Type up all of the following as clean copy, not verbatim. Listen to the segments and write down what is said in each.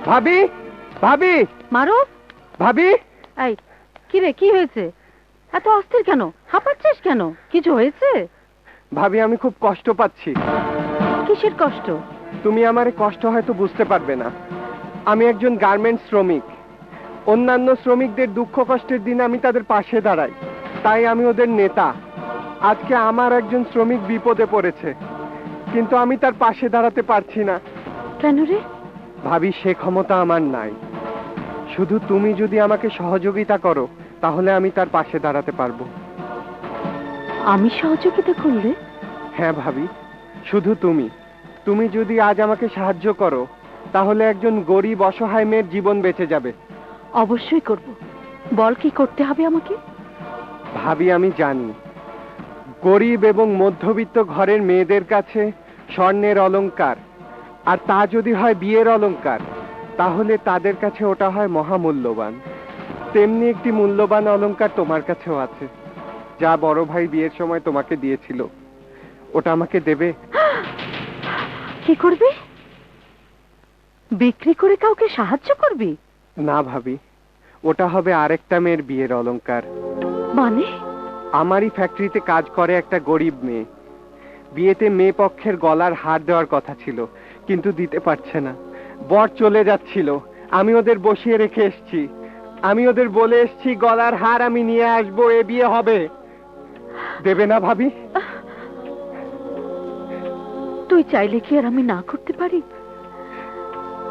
ভাবি, ভাবি, মারুফ, ভাবি। এই কি রে, কি হয়েছে? এত অস্থির কেন? হাঁপাচ্ছিস কেন? কিছু হয়েছে? ভাবি, আমি খুব কষ্ট পাচ্ছি। কিসের কষ্ট? তুমি আমার কষ্ট হয়তো বুঝতে পারবে না। আমি একজন গার্মেন্টস শ্রমিক। অন্যান্য শ্রমিকদের দুঃখ কষ্টের দিনে আমি তাদের পাশে দাঁড়াই, তাই আমি ওদের নেতা। আজকে আমার একজন শ্রমিক বিপদে পড়েছে, কিন্তু আমি তার পাশে দাঁড়াতে পারছি না। কেন রে? ভাবি, সে ক্ষমতা আমার নাই। শুধু তুমি যদি আমাকে সহযোগিতা করো, তাহলে আমি তার পাশে দাঁড়াতে পারবো। আমি সহযোগিতা করলে? হ্যাঁ ভাবি, শুধু তুমি। তুমি যদি আজ আমাকে সাহায্য করো, তাহলে একজন গরিব অসহায় মেয়ের জীবন বেঁচে যাবে। অবশ্যই করব। বল, কি করতে হবে আমাকে? ভাবি, আমি জানি গরিব এবং মধ্যবিত্ত ঘরের মেয়েদের কাছে স্বর্ণের অলংকার, আর তা যদি হয় বিয়ের অলংকার, তাহলে তাদের কাছে ওটা হয় মহামূল্যবান। তেমনি একটি মূল্যবান অলংকার তোমার কাছেও আছে, যা বড় ভাই বিয়ের সময় তোমাকে দিয়েছিল। ওটা আমাকে দেবে? কি করবি? বিক্রি করে কাউকে সাহায্য করবি? না ভাবি, ওটা হবে আরেকটা মেয়ের বিয়ের অলংকার। মানে? আমারই ফ্যাক্টরিতে কাজ করে একটা গরিব মেয়ে। বিয়েতে মেয়ে পক্ষের গলার হার দেওয়ার কথা ছিল, কিন্তু দিতে পারছে না। বর চলে যাচ্ছিল, আমি ওদের বসিয়ে রেখে এসেছি। আমি ওদের বলে এসেছি গলার হার আমি নিয়ে আসবো, এ বিয়ে হবে। দেবে না ভাবি? তুই চাইলে কি আর আমি না করতে পারি?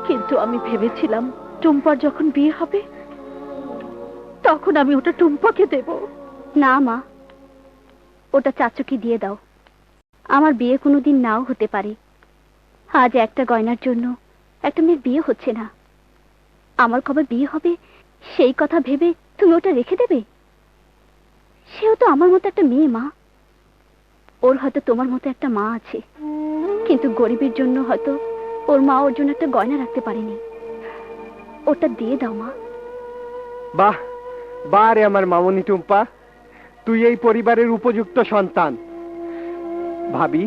কিন্তু আমি ভেবেছিলাম টুম্পার যখন বিয়ে হবে, তখন আমি ওটা টুম্পাকে দেব। না মা, ওটা চাচুকে দিয়ে দাও। আমার বিয়ে কোনোদিন নাও হতে পারে। আজ একটা গয়নার জন্য একটা মেয়ের বিয়ে হচ্ছে না। আমার কবে বিয়ে হবে সেই কথা ভেবে তুমি ওটা রেখে দেবে? সেও তো আমার মতো একটা মেয়ে মা। ওর হয়তো তোমার মতো একটা মা আছে, কিন্তু গরিবের জন্য হয়তো ওর মা ওর জন্য একটা গয়না রাখতে পারেনি। ওটা দিয়ে দাও মা। বাহ বাহ রে আমার মামনি টুম্পা, তুই এই পরিবারের উপযুক্ত সন্তান। ভাবি,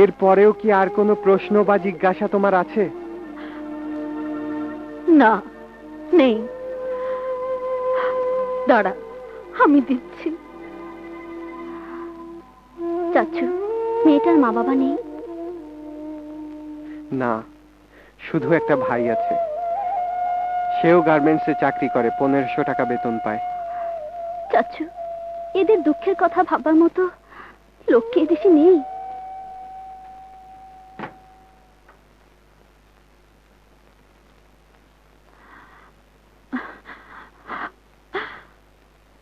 এর পরেও কি আর কোনো প্রশ্ন বা জিজ্ঞাসা তোমার আছে? না, নেই। দাঁড়া, আমি দিচ্ছি। চাচু, মেয়েটার মা বাবা নেই? না, শুধু একটা ভাই আছে। সেও গার্মেন্টসে চাকরি করে, 1500 টাকা বেতন পায়। চাচু, এদের দুঃখের কথা ভাবার মতো লোক কি এদেশে নেই?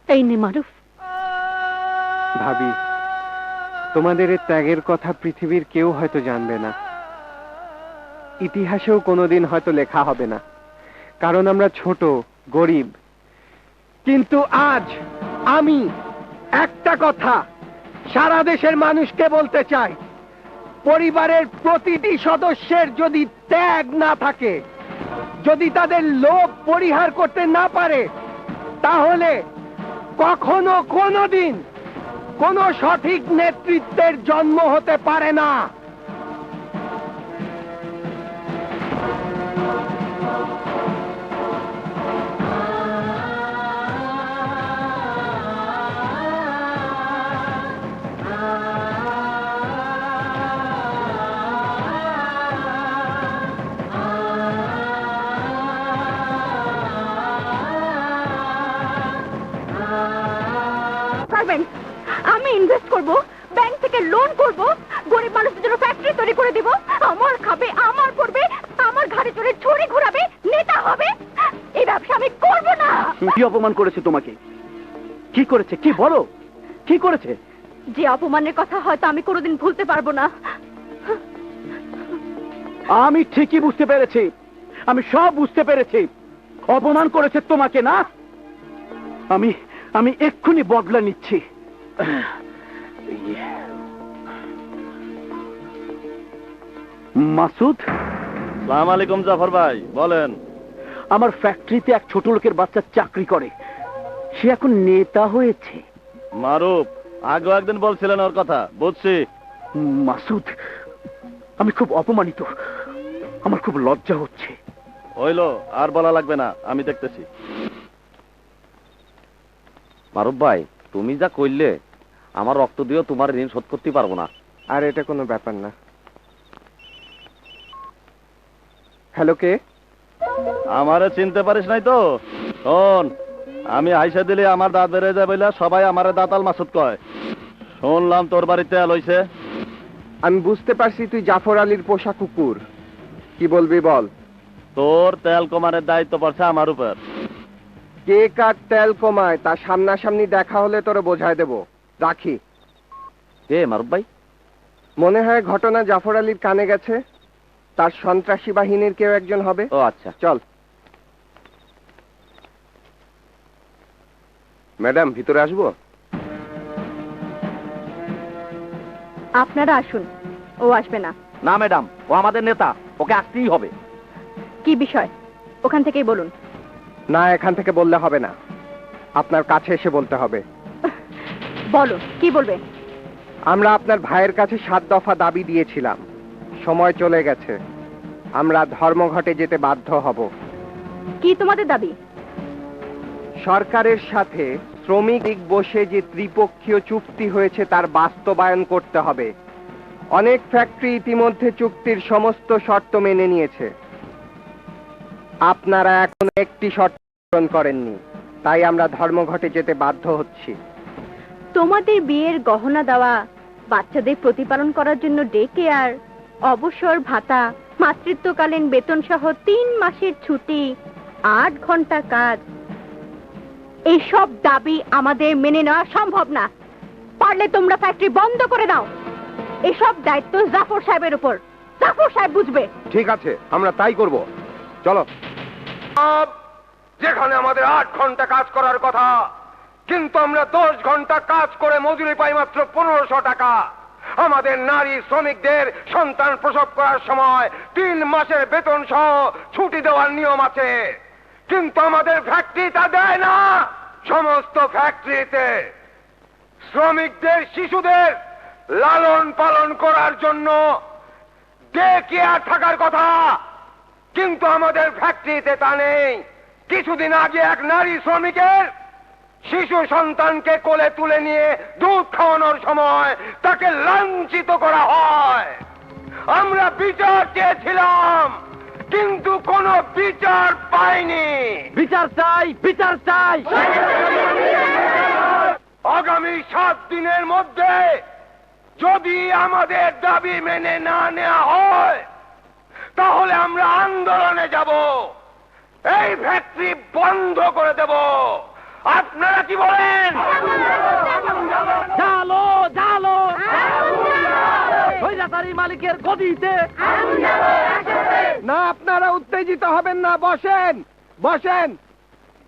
এই নে মারুফ। ভাবি, তোমাদের এই ত্যাগের কথা পৃথিবীর কেউ হয়তো জানবে না, ইতিহাসেও কোনোদিন হয়তো লেখা হবে না, কারণ আমরা ছোট, গরিব। কিন্তু আজ আমি একটা কথা সারা দেশের মানুষকে বলতে চাই, পরিবারের প্রতিটি সদস্যের যদি ত্যাগ না থাকে, যদি তাদের লোভ পরিহার করতে না পারে, তাহলে কখনো কোনোদিন কোনো সঠিক নেতৃত্বের জন্ম হতে পারে না। আমি ইনভেস্ট করব, ব্যাংক থেকে লোন করব, গরিব মানুষদের জন্য ফ্যাক্টরি তৈরি করে দিব। আমার খাবে, আমার পড়বে, আমার ঘাড়ে চড়ে ছড়ি ঘোরাবে, নেতা হবে। এই ব্যবসা আমি করব না। কি অপমান করেছে তোমাকে? কি করেছে? কি বলো, কি করেছে? যে অপমানের কথা হয়তো আমি কোনোদিন ভুলতে পারবো না। আমি ঠিকই বুঝতে পেরেছি, আমি সব বুঝতে পেরেছি। অপমান করেছে তোমাকে না? আমি আমি এক্ষুনি বদলা নিচ্ছি। মাসুদ। আসসালামু আলাইকুম জাফর ভাই, বলেন। আমার ফ্যাক্টরিতে এক ছোট লোকের বাচ্চা চাকরি করে, সে এখন নেতা হয়েছে। মারুফ, আগেও একদিন বলছিলেন ওর কথা, বুঝছি। মাসুদ, আমি খুব অপমানিত। আমার খুব লজ্জা হচ্ছে। হইলো, আর বলা লাগবে না, আমি দেখতেছি। মারুফ ভাই, তুমি যা কইলে আমার রক্ত দিয়েও তোমার ঋণ শোধ করতে পারবো না। আর এটা কোনো ব্যাপার না। হ্যালো, কে? আমারে চিনতে পারিস নাই তো? শোন, আমি আইসা দিলে আমার দাঁত বেড়ে যায় বলে সবাই আমারে দাঁতাল মাসুদ কয়। শুনলাম তোর বাড়িতে লইছে। আমি বুঝতে পারছি তুই জাফর আলীর পোষা কুকুর। কি বলবি বল। তোর তেল কমানোর দায়িত্ব পড়ছে আমার উপর। কে কার তেল কমায় তা সামনাসামনি দেখা হলে তোরে বোঝায় দেব। রাখি। কে মারুফ ভাই? মনে হয় ঘটনা জাফর আলীর কানে গেছে। তার সন্ত্রাসী বাহিনীর কেউ একজন হবে। ও আচ্ছা। চল ম্যাডাম, ভিতরে আসবো? আপনারা আসুন, ও আসবে না। না ম্যাডাম, ও আমাদের নেতা, ওকে আসতেই হবে। কি বিষয় ওখান থেকেই বলুন। না, এখান থেকে বললে হবে না, আপনার কাছে এসে বলতে হবে। বলুন, কি বলবে? আমরা আপনার ভাইয়ের কাছে 7 দফা দাবি দিয়েছিলাম। সময় চলে গেছে, আমরা ধর্মঘটে যেতে বাধ্য হব। কি তোমাদের দাবি? সরকারের সাথে শ্রমিক বসে যে ত্রিপক্ষীয় চুক্তি হয়েছে তার বাস্তবায়ন করতে হবে। অনেক ফ্যাক্টরি ইতিমধ্যে চুক্তির সমস্ত শর্ত মেনে নিয়েছে। আপনারা এখন একটি শর্ত পূরণ করেননি, তাই আমরা ধর্মঘটে যেতে বাধ্য হচ্ছি। তোমাদের বিয়ের গহনা দেওয়া, বাচ্চাদের প্রতিপালন করার জন্য ডে কেয়ার, অবসর ভাতা, মাতৃত্বকালীন বেতন সহ 3 মাসের ছুটি, 8 ঘন্টা কাজ, এইসব দাবি আমাদের মেনে নেওয়া সম্ভব না। পারলে তোমরা ফ্যাক্টরি বন্ধ করে দাও। এসব দায়িত্ব জাফর সাহেবের উপর। জাফর সাহেব বুঝবে। ঠিক আছে, আমরা তাই করব। চলো। যেখানে আমাদের 8 ঘন্টা কাজ করার কথা, কিন্তু আমরা 10 ঘন্টা কাজ করে মজুরি পাই মাত্র 1500 টাকা। আমাদের নারী শ্রমিকদের সন্তান প্রসব করার সময় 3 মাসের বেতন সহ ছুটি দেওয়ার নিয়ম আছে, কিন্তু আমাদের ফ্যাক্টরি তা দেয় না। সমস্ত ফ্যাক্টরিতে শ্রমিকদের শিশুদের লালন পালন করার জন্য ডে কেয়ার থাকার কথা, কিন্তু আমাদের ফ্যাক্টরিতে তা নেই। কিছুদিন আগে এক নারী শ্রমিকের শিশু সন্তানকে কোলে তুলে নিয়ে দুধ খাওয়ানোর সময় তাকে লাঞ্ছিত করা হয়। আমরা বিচার চেয়েছিলাম, কিন্তু কোনো বিচার পাইনি। বিচার চাই, বিচার চাই। আগামী 7 দিনের মধ্যে যদি আমাদের দাবি মেনে না নেওয়া হয়, তাহলে আমরা আন্দোলনে যাব, এই ফ্যাক্টরি বন্ধ করে দেব। আপনারা কি বলেন? জালো জালো স্বৈরাচারী মালিকের গদিতে। না, আপনারা উত্তেজিত হবেন না, বসেন বসেন।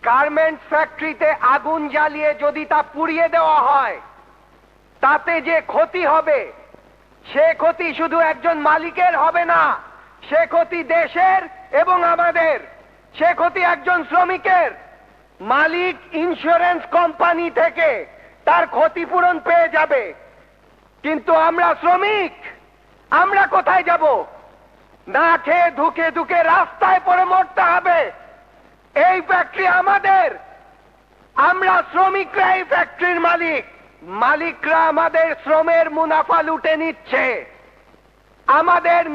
গার্মেন্টস ফ্যাক্টরিতে আগুন জ্বালিয়ে যদি তা পুড়িয়ে দেওয়া হয়, তাতে যে ক্ষতি হবে, সে ক্ষতি শুধু একজন মালিকের হবে না, সে ক্ষতি দেশের এবং আমাদের। সে ক্ষতি একজন শ্রমিকের। মালিক ইন্স্যুরেন্স কোম্পানি থেকে তার ক্ষতিপূরণ পেয়ে যাবে, কিন্তু আমরা শ্রমিক, আমরা কোথায় যাব? না খেয়ে ধুকে ধুকে রাস্তায় পড়ে মরতে হবে। এই ফ্যাক্টরি আমাদের, আমরা শ্রমিকরা এই ফ্যাক্টরির মালিক। মালিকরা আমাদের শ্রমের মুনাফা লুটে নিচ্ছে। আমাদের